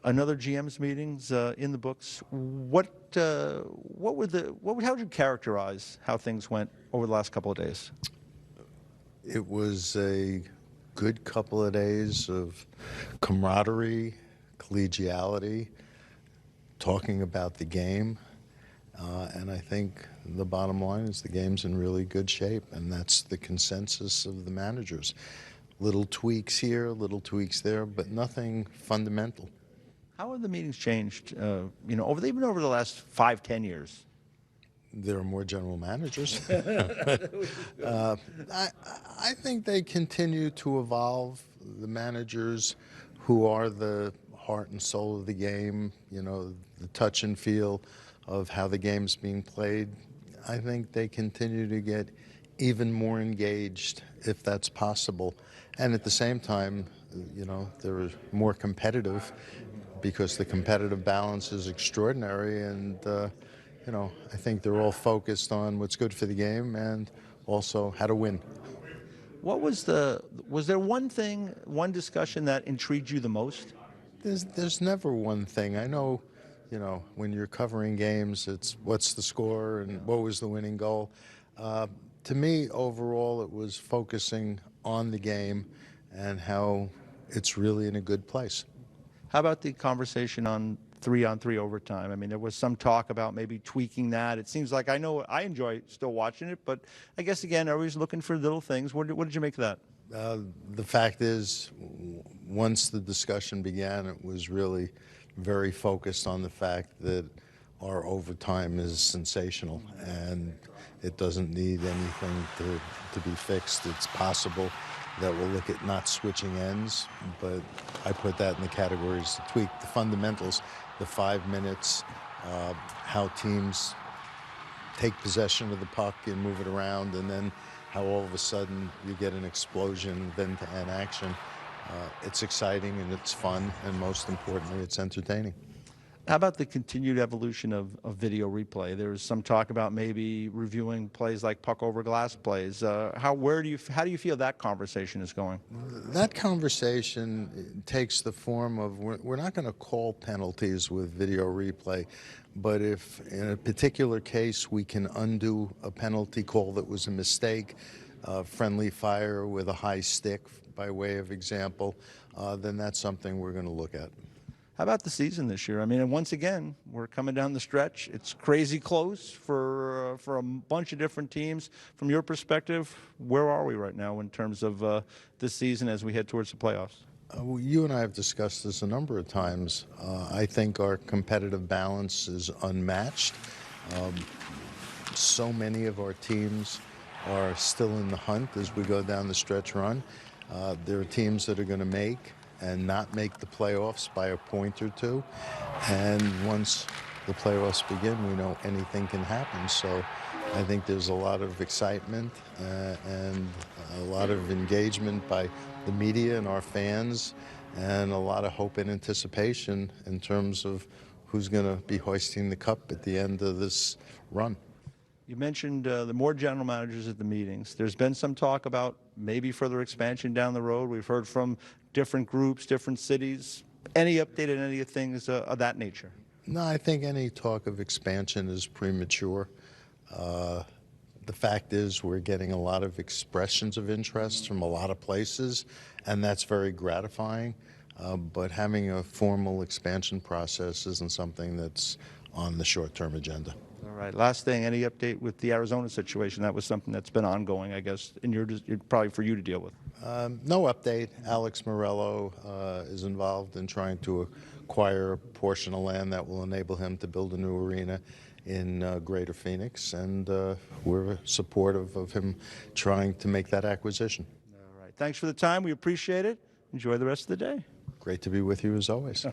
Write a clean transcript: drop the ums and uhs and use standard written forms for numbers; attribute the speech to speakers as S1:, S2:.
S1: Another GM's meetings in the books. How would you characterize how things went over the last couple of days?
S2: It was a good couple of days of camaraderie, collegiality, talking about the game. And I think the bottom line is the game's in really good shape, and that's the consensus of the managers. Little tweaks here, little tweaks there, but nothing fundamental.
S1: How have the meetings changed, even over the last 5-10 years?
S2: There are more general managers. I think they continue to evolve. The managers who are the heart and soul of the game, the touch and feel of how the game's being played, I think they continue to get even more engaged if that's possible. And at the same time, they're more competitive because the competitive balance is extraordinary, and I think they're all focused on what's good for the game and also how to win.
S1: Was there one discussion that intrigued you the most?
S2: There's never one thing. I know, when you're covering games, it's what's the score and what was the winning goal. To me, overall, it was focusing on the game and how it's really in a good place.
S1: How about the conversation on 3-on-3 overtime? I mean, there was some talk about maybe tweaking that. It seems like I enjoy still watching it, but I guess, again, everybody's looking for little things. What did you make of that?
S2: The fact is, once the discussion began, it was really very focused on the fact that our overtime is sensational and it doesn't need anything to be fixed. It's possible that we'll look at not switching ends, but I put that in the categories to tweak the fundamentals, the 5 minutes, how teams take possession of the puck and move it around, and then how all of a sudden you get an explosion of end-to-end action. It's exciting and it's fun, and most importantly, it's entertaining.
S1: How about the continued evolution of video replay? There's some talk about maybe reviewing plays like puck over glass plays. How do you feel that conversation is going?
S2: That conversation takes the form of we're not going to call penalties with video replay, but if in a particular case we can undo a penalty call that was a mistake, friendly fire with a high stick by way of example, then that's something we're going to look at.
S1: How about the season this year? I mean, and once again, we're coming down the stretch. It's crazy close for a bunch of different teams. From your perspective, where are we right now in terms of this season as we head towards the playoffs?
S2: Well, you and I have discussed this a number of times. I think our competitive balance is unmatched. So many of our teams are still in the hunt as we go down the stretch run. There are teams that are going to make and not make the playoffs by a point or two. And once the playoffs begin, we know anything can happen. So I think there's a lot of excitement and a lot of engagement by the media and our fans, and a lot of hope and anticipation in terms of who's going to be hoisting the cup at the end of this run.
S1: You mentioned the more general managers at the meetings. There's been some talk about maybe further expansion down the road. We've heard from different groups, different cities. Any update on any things of that nature?
S2: No, I think any talk of expansion is premature. The fact is we're getting a lot of expressions of interest from a lot of places, and that's very gratifying. But having a formal expansion process isn't something that's on the short-term agenda.
S1: All right. Last thing, any update with the Arizona situation? That was something that's been ongoing, I guess, and probably for you to deal with.
S2: No update. Alex Morello is involved in trying to acquire a portion of land that will enable him to build a new arena in Greater Phoenix, and we're supportive of him trying to make that acquisition.
S1: All right. Thanks for the time. We appreciate it. Enjoy the rest of the day.
S2: Great to be with you as always.